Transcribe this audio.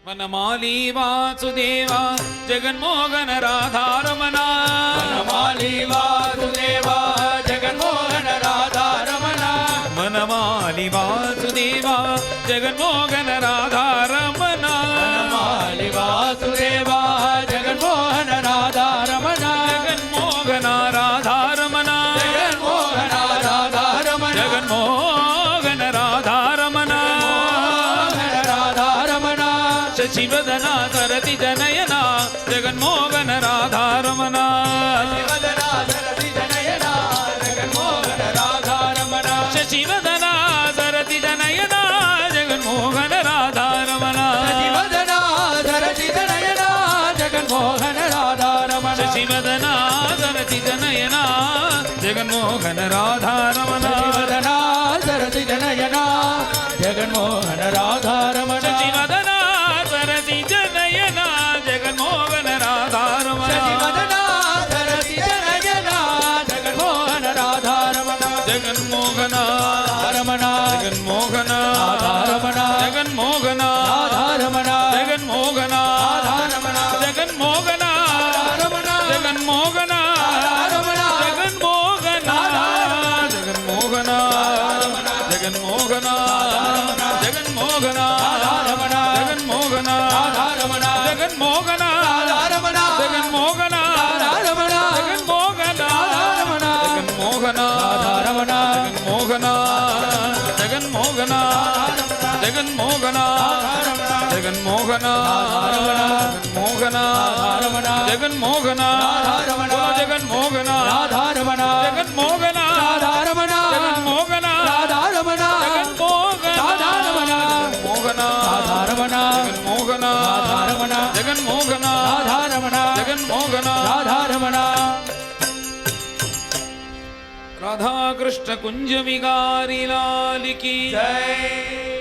వనమాలి వాసుదేవ జగన్మోహన రాధారమణ వనమాలి వాసుదేవ జగన్మోహన రాధారమణ వనమాలి వాసుదేవ జగన్మోహన రాధారమణ వనమాలి వాసుదేవ జగన్మోహన రాధారమణ జగన్మోహన రాధారమణ జగన్మోహన రాధారమణ జగన్మోహన రాధారమణ రాధారమణ శశివదన సరతి జనయన జగన్మోహన రాధారమణ శివదన సరసి జనయన జగన్మోహన రాధారమణ శశివదన సరతి జనయన జగన్మోహన రాధారమణ శివదన సరసి జనయన జగన్మోహన రాధారమణ శశివదన సరతి జనయన జగన్మోహన రాధారమణ శివదన సరసి జనయన జగన్మోహన రాధారమణ శశివదన సరతి జనయన జగన్మోహన రాధారమణ శశివదన సరసి జనయన జగన్మోహన రాధారమణ జగన్మోహన రమణ జగన్మోహన రాధారమణ జగన్మోహన రాధారమణ జగన్మోహన రాధారమణ జగన్మోహన రమణ జగన్మోహన రమణ జగన్మోహన జగన్మోహన జగన్మోహన జగన్మోహన రమణ జగన్మోహన రాధారమణ జగన్మోహన రమణ జగన్మోహన రమణ జగన్మోహన రమణ జగన్మోహన రాధారమణ జగన్మోహన జగన్మోహన జగన్మోహన జగన్మోహన జగన్మోహన రమణ జగన్మోహన రమణ జగన్మోహన రాధారమణ జగన్మోహన రాధారమణ జగన్మోహన రాధారమణ జగన్మోహన రాధారమణ జగన్మోహన రాధారమణ జగన్మోహన రాధారమణ జగన్మోహన రాధారమణ జగన్మోహన రాధారమణ రాధాకృష్ణ కుంజ విహారి లాల్ की జై